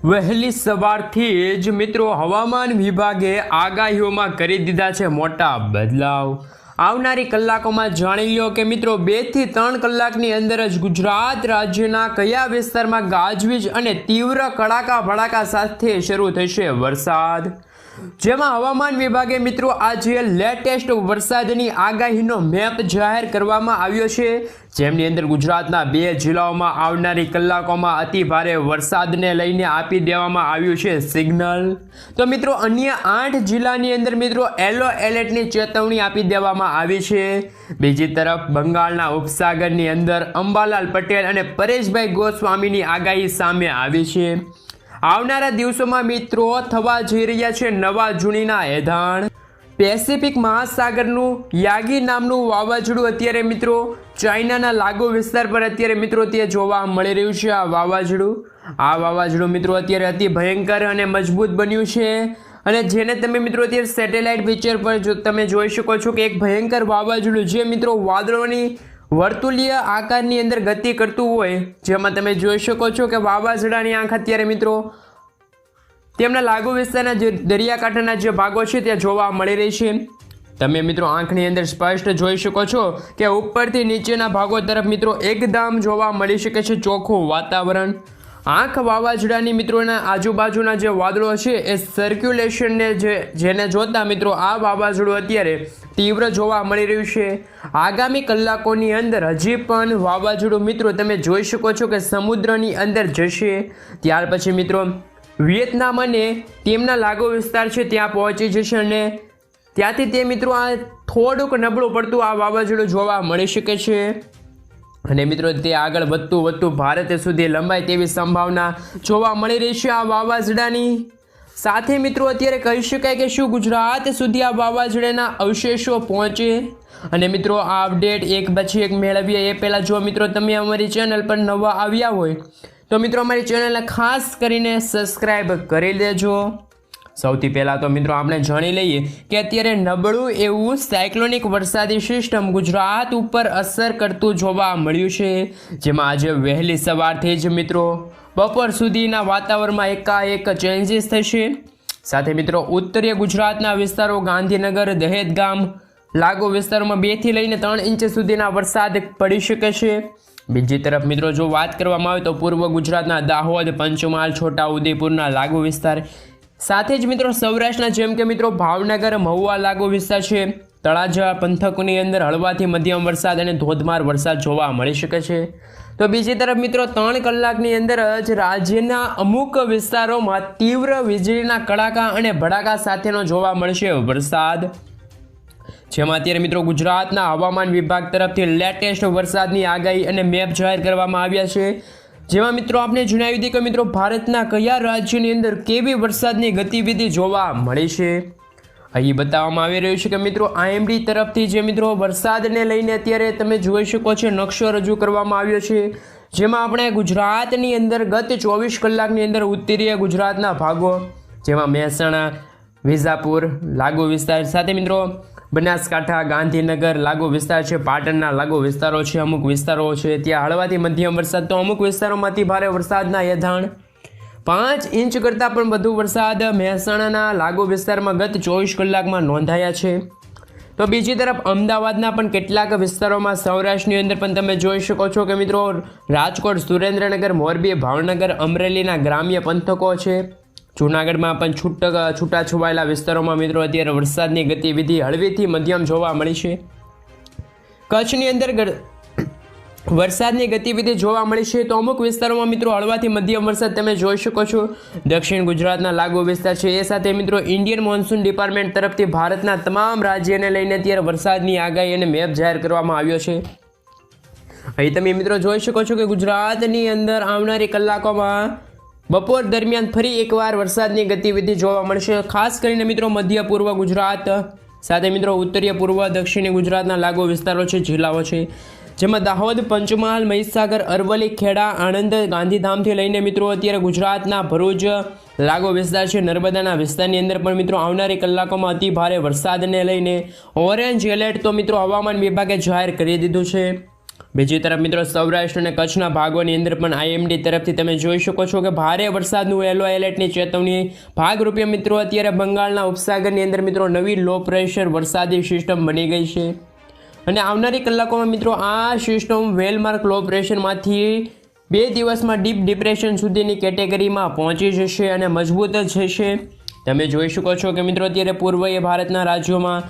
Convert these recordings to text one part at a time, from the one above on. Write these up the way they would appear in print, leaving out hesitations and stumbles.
વહેલી સવારથી જ મિત્રો હવામાન વિભાગે આગાહીઓમાં કરી દીધા છે મોટા બદલાવ। આવનારી કલાકોમાં જાણી લો કે મિત્રો 2 થી 3 કલાકની અંદર જ ગુજરાત રાજ્યના કયા વિસ્તારમાં ગાજવીજ અને તીવ્ર કડાકા ભડાકા સાથે શરૂ થશે વરસાદ, જેમાં હવામાન વિભાગે મિત્રો આજે લેટેસ્ટ વરસાદની આગાહીનો મેપ જાહેર કરવામાં આવ્યો છે, જેમની અંદર ગુજરાતના 2 જિલ્લાઓમાં આવનારી કલાકોમાં અતિ ભારે વરસાદને લઈને આપી દેવામાં આવ્યું છે સિગ્નલ। તો મિત્રો અન્ય 8 જિલ્લાની અંદર મિત્રો યલો એલર્ટની ચેતવણી આપી દેવામાં આવી છે। બીજી તરફ બંગાળના ઉપસાગરની અંદર અંબાલાલ પટેલ અને પરેશભાઈ ગોસ્વામીની આગાહી સામે આવી છે। આવનારા દિવસોમાં મિત્રો થવા જઈ રહ્યા છે નવા જૂનીના એધાણ। પેસિફિક મહાસાગરનું યાગી નામનું વાવાઝોડું અત્યારે મિત્રો ચાઇનાના લાગુ વિસ્તાર પર અત્યારે મિત્રો તે જોવા મળી રહ્યું છે। આ વાવાઝોડું મિત્રો અત્યારે અતિ ભયંકર અને મજબૂત બન્યું છે, અને જેને તમે મિત્રો અત્યારે સેટેલાઇટ પિક્ચર પર જો તમે જોઈ શકો છો કે એક ભયંકર વાવાઝોડું જે મિત્રો વાદળોની વર્તુળીય આકારની અંદર ગતિ કરતું હોય, જેમાં તમે જોઈ શકો છો કે વાવાઝોડાની આંખ અત્યારે મિત્રો તેમના લાગુ વિસ્તારના જે દરિયાકાંઠાના જે ભાગો છે ત્યાં જોવા મળી રહી છે। તમે મિત્રો આંખની અંદર સ્પષ્ટ જોઈ શકો છો કે ઉપરથી નીચેના ભાગો તરફ મિત્રો એકદમ જોવા મળી શકે છે ચોખ્ખું વાતાવરણ। આંખ વાવાઝોડાની મિત્રોના આજુબાજુના જે વાદળો છે એ સર્ક્યુલેશનને જેને જોતા મિત્રો આ વાવાઝોડું અત્યારે તીવ્ર જોવા મળી રહ્યું છે। આગામી કલાકોની અંદર હજી પણ વાવાઝોડું મિત્રો તમે જોઈ શકો છો કે સમુદ્રની અંદર જશે, ત્યાર પછી મિત્રો વિયેતનામ અને તેમના લાગુ વિસ્તાર છે ત્યાં પહોંચી જશે, અને ત્યાંથી તે મિત્રો આ થોડુંક નબળું પડતું આ વાવાઝોડું જોવા મળી શકે છે, અને મિત્રો તે આગળ વધતું ભારત સુધી લંબાય તેવી સંભાવના જોવા મળી રહી છે આ વાવાઝોડાની। સાથે મિત્રો અત્યારે કહી શકાય કે શું ગુજરાત સુધી આ વાવાઝોડાના અવશેષો પહોંચે, અને મિત્રો આ અપડેટ એક પછી એક મેળવીએ એ પહેલાં જો મિત્રો તમે અમારી ચેનલ પર નવા આવ્યા હોય તો મિત્રો અમારી ચેનલને ખાસ કરીને સબસ્ક્રાઈબ કરી લેજો। સૌથી પહેલાં તો મિત્રો આપણે જાણી લઈએ કે અત્યારે નબળું એવું સાયક્લોનિક વરસાદી સિસ્ટમ ગુજરાત ઉપર અસર કરતું જોવા મળ્યું છે, જેમાં આજે વહેલી સવારથી જ મિત્રો બપોર સુધીના વાતાવરણમાં એકાએક ચેન્જીસ થશે। સાથે મિત્રો ઉત્તરીય ગુજરાતના વિસ્તારો ગાંધીનગર, દહેજગામ લાગુ વિસ્તારોમાં 2 થી લઈને 3 ઇંચ સુધીના વરસાદ પડી શકે છે। બીજી તરફ મિત્રો જો વાત કરવામાં આવે તો પૂર્વ ગુજરાતના દાહોદ, પંચમહાલ, છોટાઉદેપુરના લાગુ વિસ્તાર, સાથે જ મિત્રો સૌરાષ્ટ્રના જેમ કે મિત્રો ભાવનગર, મહુવા લાગુ વિસ્તાર છે, તળાજા પંથકોની અંદર હળવાથી મધ્યમ વરસાદ અને ધોધમાર વરસાદ જોવા મળી શકે છે। તો બીજી તરફ મિત્રો 3 કલાકની અંદર જ રાજ્યના અમુક વિસ્તારોમાં તીવ્ર વીજળીના કડાકા અને ભડાકા સાથેનો જોવા મળશે વરસાદ, જેમાં અત્યારે મિત્રો ગુજરાતના હવામાન વિભાગ તરફથી લેટેસ્ટ વરસાદની આગાહી અને મેપ જાહેર કરવામાં આવ્યા છે, જેમાં મિત્રો આપણે જણાવી દીધું કે મિત્રો ભારતના કયા રાજ્યની અંદર કેવી વરસાદની ગતિવિધિ જોવા મળી છે। અહીં બતાવવામાં આવી રહ્યું છે કે મિત્રો IMD તરફથી જે મિત્રો વરસાદને લઈને અત્યારે તમે જોઈ શકો છો નકશો રજૂ કરવામાં આવ્યો છે, જેમાં આપણે ગુજરાતની અંદર ગત 24 કલાકની અંદર ઉત્તરીય ગુજરાતના ભાગો જેમાં મહેસાણા, વિજાપુર લાગુ વિસ્તાર, સાથે મિત્રો બનાસકાંઠા, ગાંધીનગર લાગુ વિસ્તાર છે, પાટણના લાગુ વિસ્તારો છે, અમુક વિસ્તારો છે ત્યાં હળવાથી મધ્યમ વરસાદ, તો અમુક વિસ્તારોમાંથી ભારે વરસાદના એધાણ 5 ઇંચ કરતાં પણ વધુ વરસાદ મહેસાણાના લાગુ વિસ્તારમાં ગત 24 કલાકમાં નોંધાયા છે। તો બીજી તરફ અમદાવાદના પણ કેટલાક વિસ્તારોમાં, સૌરાષ્ટ્રની અંદર પણ તમે જોઈ શકો છો કે મિત્રો રાજકોટ, સુરેન્દ્રનગર, મોરબી, ભાવનગર, અમરેલીના ગ્રામ્ય પંથકો છે, જૂનાગઢમાં પણ છૂટા છવાયેલા વિસ્તારોમાં મિત્રો અત્યારે વરસાદની ગતિવિધિ હળવીથી મધ્યમ જોવા મળી છે। કચ્છની અંદર વરસાદની ગતિવિધિ જોવા મળી છે, તો અમુક વિસ્તારોમાં મિત્રો હળવાથી મધ્યમ વરસાદ તમે જોઈ શકો છો। દક્ષિણ ગુજરાતના લાગુ વિસ્તાર છે, એ સાથે મિત્રો ઇન્ડિયન મોન્સૂન ડિપાર્ટમેન્ટ તરફથી ભારતના તમામ રાજ્યને લઈને અત્યારે વરસાદની આગાહી અને મેપ જાહેર કરવામાં આવ્યો છે। અહીં તમે મિત્રો જોઈ શકો છો કે ગુજરાતની અંદર આવનારી કલાકોમાં બપોર દરમિયાન ફરી એકવાર વરસાદની ગતિવિધિ જોવા મળશે, ખાસ કરીને મિત્રો મધ્ય પૂર્વ ગુજરાત, સાથે મિત્રો ઉત્તરીય પૂર્વ દક્ષિણી ગુજરાતના લાગુ વિસ્તારો છે, જિલ્લાઓ છે, જેમાં દાહોદ, પંચમહાલ, મહીસાગર, અરવલ્લી, ખેડા, આણંદ, ગાંધીધામથી લઈને મિત્રો અત્યારે ગુજરાતના ભરૂચ લાગુ વિસ્તાર છે, નર્મદાના વિસ્તારની અંદર પણ મિત્રો આવનારી કલાકોમાં અતિ ભારે વરસાદને લઈને ઓરેન્જ એલર્ટ તો મિત્રો હવામાન વિભાગે જાહેર કરી દીધું છે। બીજી તરફ મિત્રો સૌરાષ્ટ્ર અને કચ્છના ભાગોની અંદર પણ આઈએમડી તરફથી તમે જોઈ શકો છો કે ભારે વરસાદનું યલો એલર્ટની ચેતવણી ભાગરૂપે મિત્રો અત્યારે બંગાળના ઉપસાગરની અંદર મિત્રો નવી લો પ્રેશર વરસાદી સિસ્ટમ બની ગઈ છે અને આવનારી કલાકોમાં મિત્રો આ સિસ્ટમ વેલમાર્ક લો પ્રેશરમાંથી 2 દિવસમાં ડીપ ડિપ્રેશન સુધીની કેટેગરીમાં પહોંચી જશે અને મજબૂત થશે। તમે જોઈ શકો છો કે મિત્રો અત્યારે પૂર્વીય ભારતના રાજ્યોમાં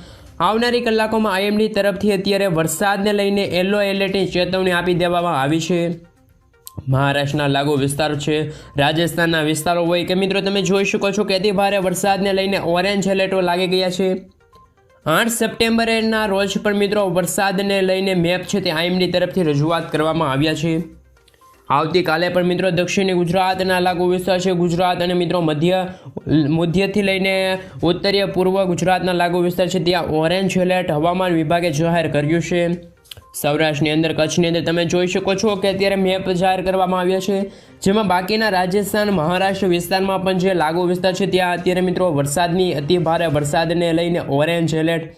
આવનારી કલાકોમાં આઈએમડી તરફથી અત્યારે વરસાદને લઈને યલો એલર્ટની ચેતવણી આપી દેવામાં આવી છે। મહારાષ્ટ્રના લાગુ વિસ્તારો છે, રાજસ્થાનના વિસ્તારો હોય કે મિત્રો તમે જોઈ શકો છો કે અતિ ભારે વરસાદને લઈને ઓરેન્જ એલર્ટો લાગી ગયા છે। 8 સપ્ટેમ્બરના રોજ પણ મિત્રો વરસાદને લઈને મેપ છે તે આઈએમડી તરફથી રજૂઆત કરવામાં આવ્યા છે। આવતીકાલે પણ મિત્રો દક્ષિણી ગુજરાતના લાગુ વિસ્તાર છે, ગુજરાત અને મિત્રો મધ્યથી લઈને ઉત્તરીય પૂર્વ ગુજરાતના લાગુ વિસ્તાર છે ત્યાં ઓરેન્જ એલર્ટ હવામાન વિભાગે જાહેર કર્યું છે। સૌરાષ્ટ્રની અંદર કચ્છની અંદર તમે જોઈ શકો છો કે અત્યારે મેપ જાહેર કરવામાં આવ્યા છે, જેમાં બાકીના રાજસ્થાન મહારાષ્ટ્ર વિસ્તારમાં પણ જે લાગુ વિસ્તાર છે ત્યાં અત્યારે મિત્રો વરસાદની અતિ ભારે વરસાદને લઈને ઓરેન્જ એલર્ટ।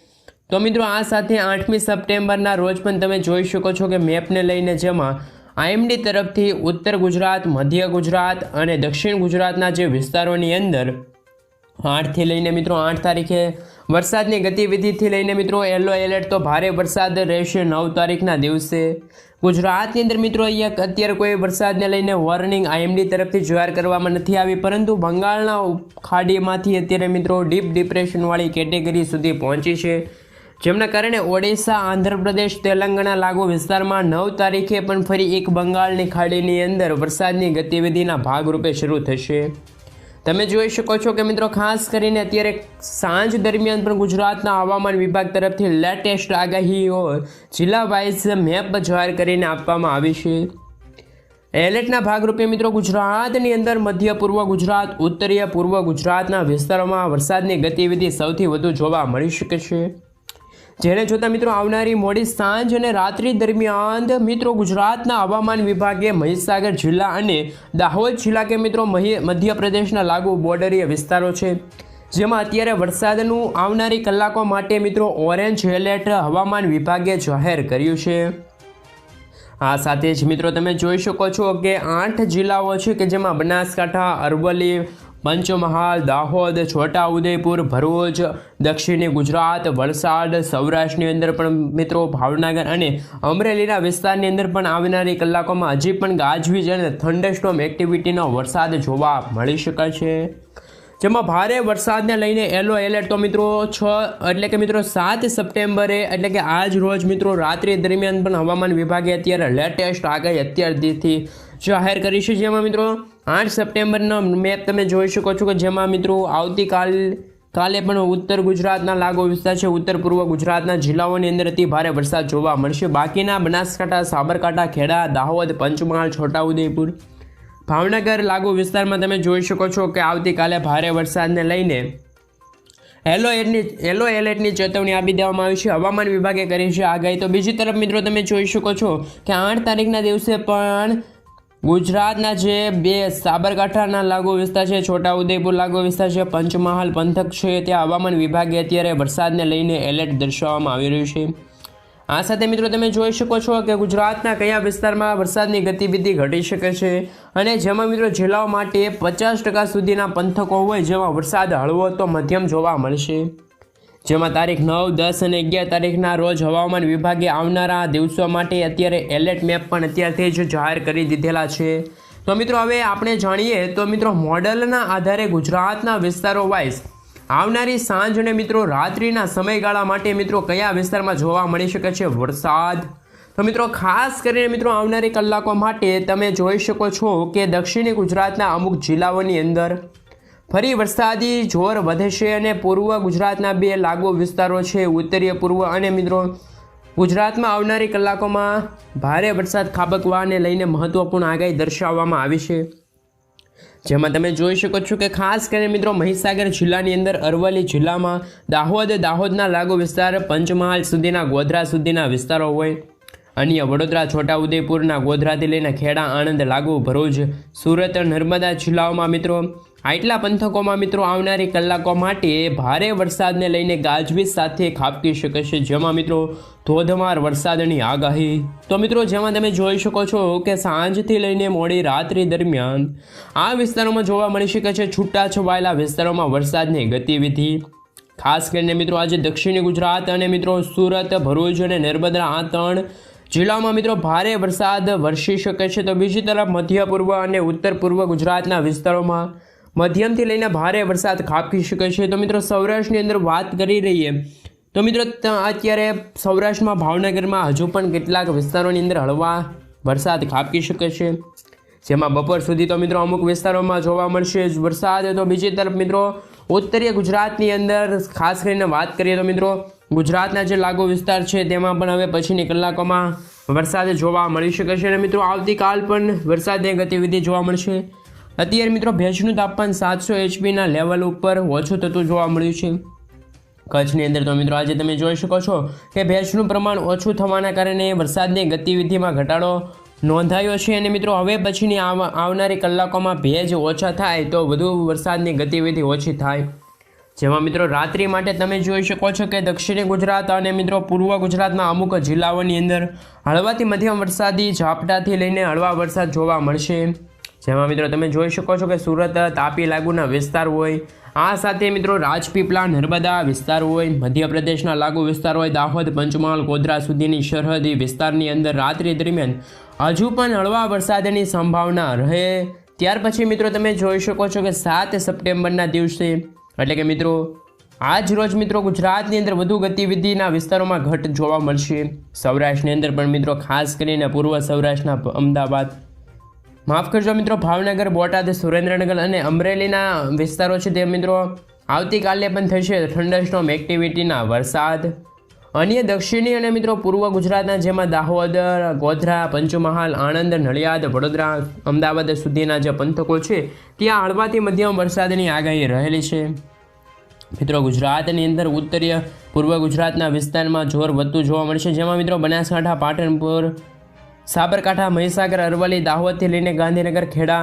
તો મિત્રો આ સાથે 8મી સપ્ટેમ્બરના રોજ પણ તમે જોઈ શકો છો કે મેપને લઈને જેમાં આઈએમડી તરફથી ઉત્તર ગુજરાત, મધ્ય ગુજરાત અને દક્ષિણ ગુજરાતના જે વિસ્તારોની અંદર 8થી લઈને મિત્રો 8 તારીખે વરસાદની ગતિવિધિથી લઈને મિત્રો યલો એલર્ટ તો ભારે વરસાદ રહેશે 9 તારીખના દિવસે। ગુજરાતની અંદર મિત્રો અહીંયા અત્યારે કોઈ વરસાદને લઈને વોર્નિંગ આઈએમડી તરફથી જાહેર કરવામાં નથી આવી, પરંતુ બંગાળના ખાડીમાંથી અત્યારે મિત્રો ડીપ ડિપ્રેશનવાળી કેટેગરી સુધી પહોંચી છે, જેમના કારણે ઓડિશા, આંધ્રપ્રદેશ, તેલંગાણા લાગુ વિસ્તારમાં 9 તારીખે પણ ફરી એક બંગાળની ખાડીની અંદર વરસાદની ગતિવિધિના ભાગરૂપે શરૂ થશે। તમે જોઈ શકો છો કે મિત્રો ખાસ કરીને અત્યારે સાંજ દરમિયાન પણ ગુજરાતના હવામાન વિભાગ તરફથી લેટેસ્ટ આગાહીઓ જિલ્લા વાઇઝ મેપ જાહેર કરીને આપવામાં આવી છે। એલર્ટના ભાગરૂપે મિત્રો ગુજરાતની અંદર મધ્ય પૂર્વ ગુજરાત, ઉત્તરીય પૂર્વ ગુજરાતના વિસ્તારોમાં વરસાદની ગતિવિધિ સૌથી વધુ જોવા મળી શકે છે, જેને જોતા મિત્રો આવનારી મોડી સાંજ અને રાત્રિ દરમિયાન મિત્રો ગુજરાતના હવામાન વિભાગે મહીસાગર જિલ્લા અને દાહોદ જિલ્લા કે મિત્રો મધ્યપ્રદેશના લાગુ બોર્ડરીય વિસ્તારો છે જેમાં અત્યારે વરસાદનું આવનારી કલાકો માટે મિત્રો ઓરેન્જ એલર્ટ હવામાન વિભાગે જાહેર કર્યું છે। આ સાથે જ મિત્રો તમે જોઈ શકો છો કે 8 જિલ્લાઓ છે કે જેમાં બનાસકાંઠા, અરવલ્લી, પંચમહાલ, દાહોદ, છોટાઉદેપુર, ભરૂચ, દક્ષિણી ગુજરાત, વલસાડ, સૌરાષ્ટ્રની અંદર પણ મિત્રો ભાવનગર અને અમરેલીના વિસ્તારની અંદર પણ આવનારી કલાકોમાં હજી પણ ગાજવીજ અને થંડરસ્ટોર્મ એક્ટિવિટીનો વરસાદ જોવા મળી શકે છે, જેમાં ભારે વરસાદને લઈને યલો એલર્ટ તો મિત્રો 7 સપ્ટેમ્બરે એટલે કે આજ રોજ મિત્રો રાત્રિ દરમિયાન પણ હવામાન વિભાગે અત્યારે લેટેસ્ટ આગાહી અત્યારથી જાહેર કરી છે, જેમાં મિત્રો 8 સપ્ટેમ્બરનો મેપ તમે જોઈ શકો છો કે જેમાં મિત્રો કાલે પણ ઉત્તર ગુજરાતના લાગુ વિસ્તાર છે, ઉત્તર પૂર્વ ગુજરાતના જિલ્લાઓની અંદર અતિ ભારે વરસાદ જોવા મળશે। બાકીના બનાસકાંઠા, સાબરકાંઠા, ખેડા, દાહોદ, પંચમહાલ, છોટાઉદેપુર, ભાવનગર લાગુ વિસ્તારમાં તમે જોઈ શકો છો કે આવતીકાલે ભારે વરસાદને લઈને યલો એલર્ટની ચેતવણી આપી દેવામાં આવી છે, હવામાન વિભાગે કરી છે આગાહી। તો બીજી તરફ મિત્રો તમે જોઈ શકો છો કે 8 તારીખના દિવસે પણ ગુજરાતના જે 2 સાબરકાંઠાના લાગુ વિસ્તાર છે, છોટાઉદેપુર લાગુ વિસ્તાર છે, પંચમહાલ પંથક છે, ત્યાં હવામાન વિભાગે અત્યારે વરસાદને લઈને એલર્ટ દર્શાવવામાં આવી રહ્યું છે। આ સાથે મિત્રો તમે જોઈ શકો છો કે ગુજરાતના કયા વિસ્તારમાં વરસાદની ગતિવિધિ ઘટી શકે છે અને જેમાં મિત્રો જિલ્લાઓ માટે 50% સુધીના પંથકો હોય જેમાં વરસાદ હળવો તો મધ્યમ જોવા મળશે, જેમાં તારીખ 9, 10 અને 11 તારીખના રોજ હવામાન વિભાગે આવનારા દિવસો માટે અત્યારે એલર્ટ મેપ પણ અત્યારથી જ જાહેર કરી દીધેલા છે। તો મિત્રો હવે આપણે જાણીએ તો મિત્રો મોડલના આધારે ગુજરાતના વિસ્તારો વાઇઝ આવનારી સાંજ અને મિત્રો રાત્રિના સમયગાળા માટે મિત્રો કયા વિસ્તારમાં જોવા મળી શકે છે વરસાદ। તો મિત્રો ખાસ કરીને મિત્રો આવનારી કલાકો માટે તમે જોઈ શકો છો કે દક્ષિણી ગુજરાતના અમુક જિલ્લાઓની અંદર ફરી વરસાદી જોર વધશે અને પૂર્વ ગુજરાતના 2 લાગુ વિસ્તારો છે, ઉત્તરીય પૂર્વ અને મિત્રો ગુજરાતમાં આવનારી કલાકોમાં ભારે વરસાદ ખાબકવાને લઈને મહત્વપૂર્ણ આગાહી દર્શાવવામાં આવી છે, જેમાં તમે જોઈ શકો છો કે ખાસ કરીને મિત્રો મહીસાગર જિલ્લાની અંદર, અરવલ્લી જિલ્લામાં, દાહોદના લાગુ વિસ્તાર, પંચમહાલ સુધીના, ગોધરા સુધીના વિસ્તારો હોય અન્ય વડોદરા, છોટાઉદેપુરના ગોધરાથી લઈને ખેડા, આણંદ, લાગુ, ભરૂચ, સુરત, નર્મદા જિલ્લાઓમાં મિત્રો આટલા પંથકોમાં મિત્રો આવનારી કલાકો માટે ભારે વરસાદને લઈને ગાજવીજ સાથે ખાબકી શકે છે, જેમાં મિત્રો ધોધમાર વરસાદની આગાહી. તો મિત્રો જેમાં તમે જોઈ શકો છો કે સાંજથી લઈને મોડી રાત્રિ દરમિયાન આ વિસ્તારોમાં જોવા મળી શકે છે છૂટાછવાયેલા વિસ્તારોમાં વરસાદની ગતિવિધિ. ખાસ કરીને મિત્રો આજે દક્ષિણી ગુજરાત અને મિત્રો સુરત, ભરૂચ અને નર્મદા આ 3 જિલ્લાઓમાં મિત્રો ભારે વરસાદ વરસી શકે છે. તો બીજી તરફ મધ્ય પૂર્વ અને ઉત્તર પૂર્વ ગુજરાતના વિસ્તારોમાં મધ્યમથી લઈને ભારે વરસાદ ખાબકી શકે છે. તો મિત્રો સૌરાષ્ટ્રની અંદર વાત કરી રહીએ તો મિત્રો અત્યારે સૌરાષ્ટ્રમાં ભાવનગરમાં હજુ પણ કેટલાક વિસ્તારોની અંદર હળવા વરસાદ ખાબકી શકે છે, જેમાં બપોર સુધી તો મિત્રો અમુક વિસ્તારોમાં જોવા મળશે વરસાદ. તો બીજી તરફ મિત્રો ઉત્તરીય ગુજરાતની અંદર ખાસ કરીને વાત કરીએ તો મિત્રો ગુજરાતના જે લાગુ વિસ્તાર છે તેમાં પણ હવે પછીની કલાકોમાં વરસાદ જોવા મળી શકે છે અને મિત્રો આવતીકાલ પણ વરસાદની ગતિવિધિ જોવા મળશે. અત્યારે મિત્રો ભેજનું તાપમાન 700 HPના લેવલ ઉપર ઓછું થતું જોવા મળ્યું છે કચ્છની અંદર. તો મિત્રો આજે તમે જોઈ શકો છો કે ભેજનું પ્રમાણ ઓછું થવાના કારણે વરસાદની ગતિવિધિમાં ઘટાડો નોંધાયો છે અને મિત્રો હવે પછીની આવનારી કલાકોમાં ભેજ ઓછા થાય તો વધુ વરસાદની ગતિવિધિ ઓછી થાય, જેમાં મિત્રો રાત્રિ માટે તમે જોઈ શકો છો કે દક્ષિણી ગુજરાત અને મિત્રો પૂર્વ ગુજરાતના અમુક જિલ્લાઓની અંદર હળવાથી મધ્યમ વરસાદી ઝાપટાથી લઈને હળવા વરસાદ જોવા મળશે, જેમાં મિત્રો તમે જોઈ શકો છો કે સુરત, તાપી લાગુના વિસ્તાર હોય, આ સાથે મિત્રો રાજપીપળા, નર્મદા વિસ્તાર હોય, મધ્યપ્રદેશના લાગુ વિસ્તાર હોય, દાહોદ, પંચમહાલ, ગોધરા સુધીની સરહદી વિસ્તારની અંદર રાત્રિ દરમિયાન હજુ પણ હળવા વરસાદની સંભાવના રહે. ત્યાર પછી મિત્રો તમે જોઈ શકો છો કે 7 સપ્ટેમ્બરના દિવસે એટલે કે મિત્રો આજ રોજ મિત્રો ગુજરાતની અંદર વધુ ગતિવિધિના વિસ્તારોમાં ઘટ જોવા મળશે. સૌરાષ્ટ્રની અંદર પણ મિત્રો ખાસ કરીને પૂર્વ સૌરાષ્ટ્રના અમદાવાદ, માફ કરજો મિત્રો ભાવનગર, બોટાદ, સુરેન્દ્રનગર અને અમરેલીના વિસ્તારો છે તે મિત્રો આવતીકાલે પણ થશે થંડરસ્ટોર્મ એક્ટિવિટીના વરસાદ. અન્ય દક્ષિણી અને મિત્રો પૂર્વ ગુજરાતના જેમાં દાહોદ, ગોધરા, પંચમહાલ, આણંદ, નડિયાદ, વડોદરા, અમદાવાદ સુધીના જે પંથકો છે ત્યાં હળવાથી મધ્યમ વરસાદની આગાહી રહેલી છે. મિત્રો ગુજરાતની અંદર ઉત્તરીય પૂર્વ ગુજરાતના વિસ્તારમાં જોર વધતું જોવા મળશે, જેમાં મિત્રો બનાસકાંઠા, પાટણપુર, સાબરકાંઠા, મહીસાગર, અરવલ્લી, દાહોદથી લઈને ગાંધીનગર, ખેડા,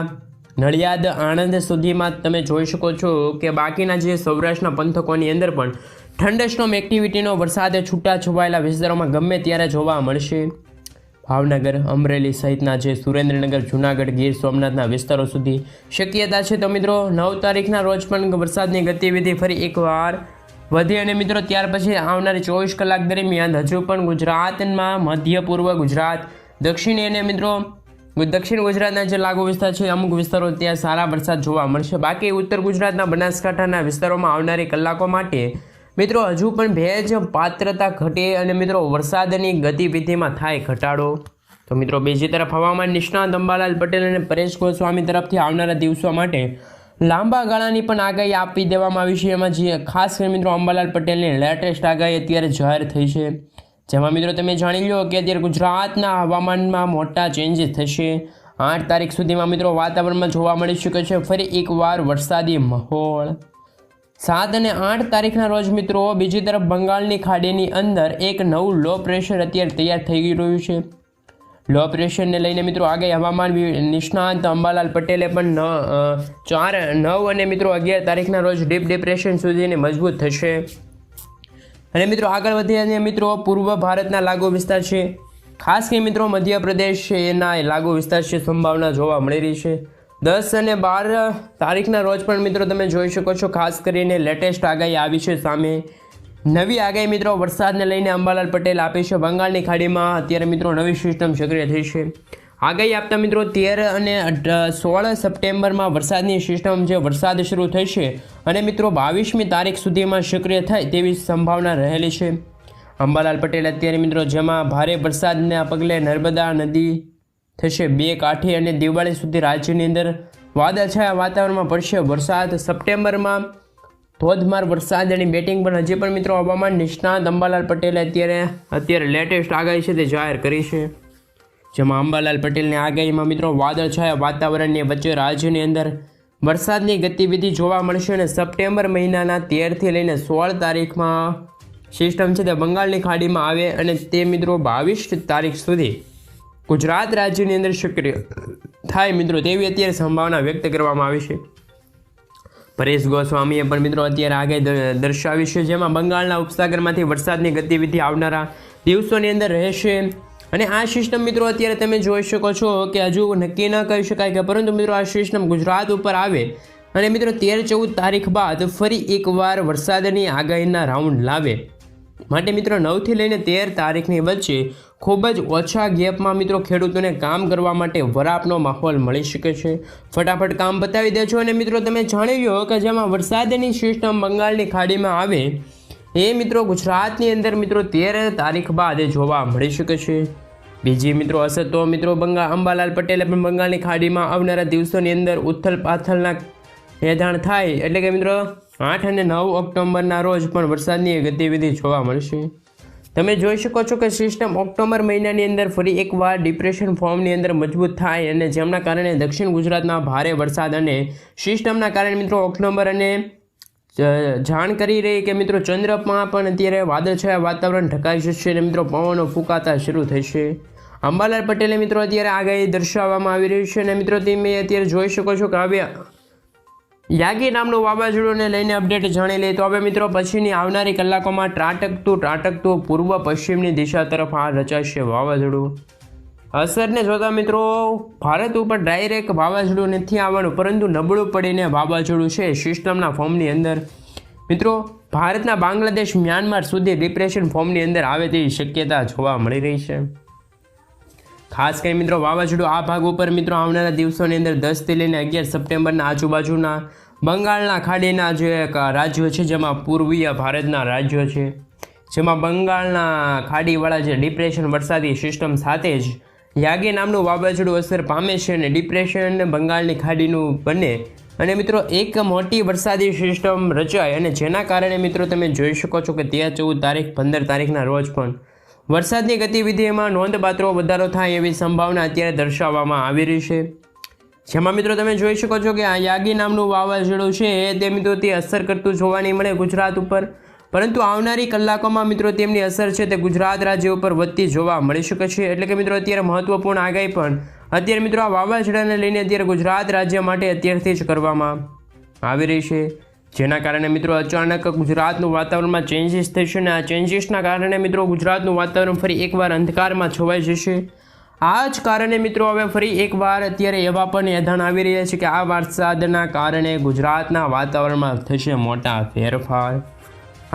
નડિયાદ, આણંદ સુધીમાં તમે જોઈ શકો છો કે બાકીના જે સૌરાષ્ટ્રના પંથકોની અંદર પણ થંડરસ્ટોર્મ એક્ટિવિટીનો વરસાદ છૂટાછવાયેલા વિસ્તારોમાં ગમે ત્યારે જોવા મળશે. ભાવનગર, અમરેલી સહિતના જે સુરેન્દ્રનગર, જૂનાગઢ, ગીર સોમનાથના વિસ્તારો સુધી શક્યતા છે. તો મિત્રો 9 તારીખના રોજ પણ વરસાદની ગતિવિધિ ફરી એકવાર વધી અને મિત્રો ત્યાર પછી આવનારી 24 કલાક દરમિયાન હજુ પણ ગુજરાતમાં મધ્ય પૂર્વ ગુજરાત, દક્ષિણી અને મિત્રો દક્ષિણ ગુજરાતના જે લાગુ વિસ્તાર છે અમુક વિસ્તારો ત્યાં સારા વરસાદ જોવા મળશે. બાકી ઉત્તર ગુજરાતના બનાસકાંઠાના વિસ્તારોમાં આવનારી કલાકો માટે મિત્રો હજુ પણ ભેજ પાત્રતા ઘટે અને મિત્રો વરસાદની ગતિવિધિમાં થાય ઘટાડો. તો મિત્રો બીજી તરફ હવામાન નિષ્ણાત અંબાલાલ પટેલ અને પરેશ ગોસ્વામી તરફથી આવનારા દિવસો માટે લાંબા ગાળાની પણ આગાહી આપી દેવામાં આવી છે. એમાં જે ખાસ કરીને મિત્રો અંબાલાલ પટેલની લેટેસ્ટ આગાહી અત્યારે જાહેર થઈ છે, જેમાં મિત્રો તમે જાણી લો કે અત્યારે ગુજરાતના હવામાનમાં મોટા ચેન્જીસ થશે. 8 તારીખ સુધીમાં મિત્રો વાતાવરણમાં જોવા મળી શકે છે ફરી એકવાર વરસાદી માહોલ. 7 અને 8 તારીખના રોજ મિત્રો બીજી તરફ બંગાળની ખાડીની અંદર એક નવું લો પ્રેશર અત્યારે તૈયાર થઈ રહ્યું છે. લો પ્રેશરને લઈને મિત્રો આગાહી હવામાન નિષ્ણાત અંબાલાલ પટેલે પણ 4, 9 અને મિત્રો 11 તારીખના રોજ ડીપ ડિપ્રેશન સુધીને મજબૂત થશે. અને મિત્રો આગળ વધીને મિત્રો પૂર્વ ભારતના લાગુ વિસ્તાર છે, ખાસ કરીને મિત્રો મધ્યપ્રદેશ એના લાગુ વિસ્તાર છે સંભાવના જોવા મળી રહી છે. 10 અને 12 તારીખના રોજ પણ મિત્રો તમે જોઈ શકો છો ખાસ કરીને લેટેસ્ટ આગાહી આવી છે સામે. નવી આગાહી મિત્રો વરસાદને લઈને અંબાલાલ પટેલ આપી છે. બંગાળની ખાડીમાં અત્યારે મિત્રો નવી સિસ્ટમ સક્રિય થઈ છે. આગાહી આપતા મિત્રો 13 અને 16 સપ્ટેમ્બરમાં વરસાદની સિસ્ટમ જે વરસાદ શરૂ થશે અને મિત્રો 22મી તારીખ સુધીમાં સક્રિય થાય તેવી સંભાવના રહેલી છે. અંબાલાલ પટેલ અત્યારે મિત્રો જેમાં ભારે વરસાદના પગલે નર્મદા નદી થશે 2 કાંઠે અને દિવાળી સુધી રાજ્યની અંદર વાદળછાયા વાતાવરણમાં પડશે વરસાદ. સપ્ટેમ્બરમાં ધોધમાર વરસાદની બેટિંગ પણ હજી પણ મિત્રો હવામાન નિષ્ણાત અંબાલાલ પટેલે અત્યારે લેટેસ્ટ આગાહી છે તે જાહેર કરી છે, જેમાં અંબાલાલ પટેલની આગાહીમાં મિત્રો વાદળછાયા વાતાવરણની વચ્ચે રાજ્યની અંદર વરસાદની ગતિવિધિ જોવા મળશે અને સપ્ટેમ્બર મહિનાના 13થી લઈને 16 તારીખમાં સિસ્ટમ છે તે બંગાળની ખાડીમાં આવે અને તે મિત્રો 22 તારીખ સુધી ગુજરાત રાજ્યની અંદર સક્રિય થાય મિત્રો તેવી અત્યારે સંભાવના વ્યક્ત કરવામાં આવી છે. પરેશ ગોસ્વામીએ પણ મિત્રો અત્યારે આગાહી દર્શાવી છે, જેમાં બંગાળના ઉપસાગરમાંથી વરસાદની ગતિવિધિ આવનારા દિવસોની અંદર રહેશે. અને આ સિસ્ટમ મિત્રો અત્યારે તમે જોઈ શકો છો કે હજુ નક્કી ન કહી શકાય કે, પરંતુ મિત્રો આ સિસ્ટમ ગુજરાત ઉપર આવે અને મિત્રો 13-14 તારીખ બાદ ફરી એકવાર વરસાદની આગાહીના રાઉન્ડ લાવે માટે મિત્રો 9થી લઈને 13 તારીખની વચ્ચે ખૂબ જ ઓછા ગેપમાં મિત્રો ખેડૂતોને કામ કરવા માટે વરાપનો માહોલ મળી શકે છે. ફટાફટ કામ બતાવી દેજો. અને મિત્રો તમે જાણી લો કે જેમાં વરસાદની સિસ્ટમ બંગાળની ખાડીમાં આવે એ મિત્રો ગુજરાતની અંદર મિત્રો 13 તારીખ બાદ જોવા મળી શકે છે. બીજી મિત્રો અસર તો મિત્રો અંબાલાલ પટેલે પણ બંગાળની ખાડીમાં આવનારા દિવસોની અંદર ઉથલ પાથલના નિદાન થાય, એટલે કે મિત્રો 8 અને 9 ઓક્ટોબરના રોજ પણ વરસાદની ગતિવિધિ જોવા મળશે. તમે જોઈ શકો છો કે સિસ્ટમ ઓક્ટોબર મહિનાની અંદર ફરી એકવાર ડિપ્રેશન ફોર્મની અંદર મજબૂત થાય અને જેમના કારણે દક્ષિણ ગુજરાતના ભારે વરસાદ અને સિસ્ટમના કારણે મિત્રો ઓક્ટોબર અને જાણ કરી રહી કે મિત્રો ચંદ્રમાં પણ અત્યારે વાદળછાયા વાતાવરણ ઢકાઈ જશે અને મિત્રો પવનો ફૂંકાતા શરૂ થશે. અંબાલાલ પટેલે મિત્રો અત્યારે આગાહી દર્શાવવામાં આવી રહી છે. અને મિત્રો તમે અત્યારે જોઈ શકો છો કે હવે યાગી નામનું વાવાઝોડુંને લઈને અપડેટ જાણી લઈએ તો હવે મિત્રો પછીની આવનારી કલાકોમાં ત્રાટકતું પૂર્વ પશ્ચિમની દિશા તરફ આ રચાશે વાવાઝોડું. અસરને જોતા મિત્રો ભારત ઉપર ડાયરેક્ટ વાવાઝોડું નથી આવવાનું, પરંતુ નબળું પડીને વાવાઝોડું છે સિસ્ટમના ફોર્મની અંદર મિત્રો ભારતના બાંગ્લાદેશ મ્યાનમાર સુધી ડિપ્રેશન ફોર્મની અંદર આવે તેવી શક્યતા જોવા મળી રહી છે. ખાસ કરી મિત્રો વાવાઝોડું આ ભાગ ઉપર મિત્રો આવનારા દિવસોની અંદર 10થી લઈને 11 સપ્ટેમ્બરના આજુબાજુના બંગાળના ખાડીના જે રાજ્યો છે, જેમાં પૂર્વીય ભારતના રાજ્યો છે, જેમાં બંગાળના ખાડીવાળા જે ડિપ્રેશન વરસાદી સિસ્ટમ સાથે જ યાગી નામનું વાવાઝોડું અસર પામે છે અને ડિપ્રેશન બંગાળની ખાડીનું બને અને મિત્રો એક મોટી વરસાદી સિસ્ટમ રચાય અને જેના કારણે મિત્રો તમે જોઈ શકો છો કે 13-14 તારીખ 15 તારીખના રોજ પણ વરસાદની ગતિવિધિમાં નોંધપાત્ર વધારો થાય એવી સંભાવના અત્યારે દર્શાવવામાં આવી રહી છે. જેમાં મિત્રો તમે જોઈ શકો છો કે આ યાગી નામનું વાવાઝોડું છે તે મિત્રો તે અસર કરતું જોવા નહીં મળે ગુજરાત ઉપર, પરંતુ આવનારી કલાકોમાં મિત્રો તેમની અસર છે તે ગુજરાત રાજ્ય ઉપર વધતી જોવા મળી શકે છે. એટલે કે મિત્રો અત્યારે મહત્વપૂર્ણ આગાહી પણ અત્યારે મિત્રો આ વાવાઝોડાને લઈને અત્યારે ગુજરાત રાજ્ય માટે અત્યારથી જ કરવામાં આવી રહી છે, જેના કારણે મિત્રો અચાનક ગુજરાતનું વાતાવરણમાં ચેન્જીસ થશે અને આ ચેન્જીસના કારણે મિત્રો ગુજરાતનું વાતાવરણ ફરી એકવાર અંધકારમાં છવાઈ જશે. આ જ કારણે મિત્રો હવે ફરી એકવાર અત્યારે એવા પણ એધાણ આવી રહ્યા છે કે આ વરસાદના કારણે ગુજરાતના વાતાવરણમાં થશે મોટા ફેરફાર.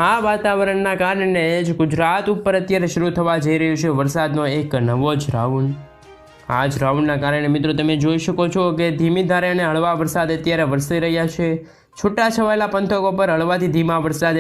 આ વાતાવરણના કારણે જ ગુજરાત ઉપર અત્યારે શરૂ થવા જઈ રહ્યું છે વરસાદનો એક નવો જ રાઉન્ડ. આ જ રાઉન્ડના કારણે મિત્રો તમે જોઈ શકો છો કે ધીમી ધારે અને હળવા વરસાદ અત્યારે વરસી રહ્યા છે. છૂટાછવાયેલા પંથકો પર હળવાથી ધીમા વરસાદ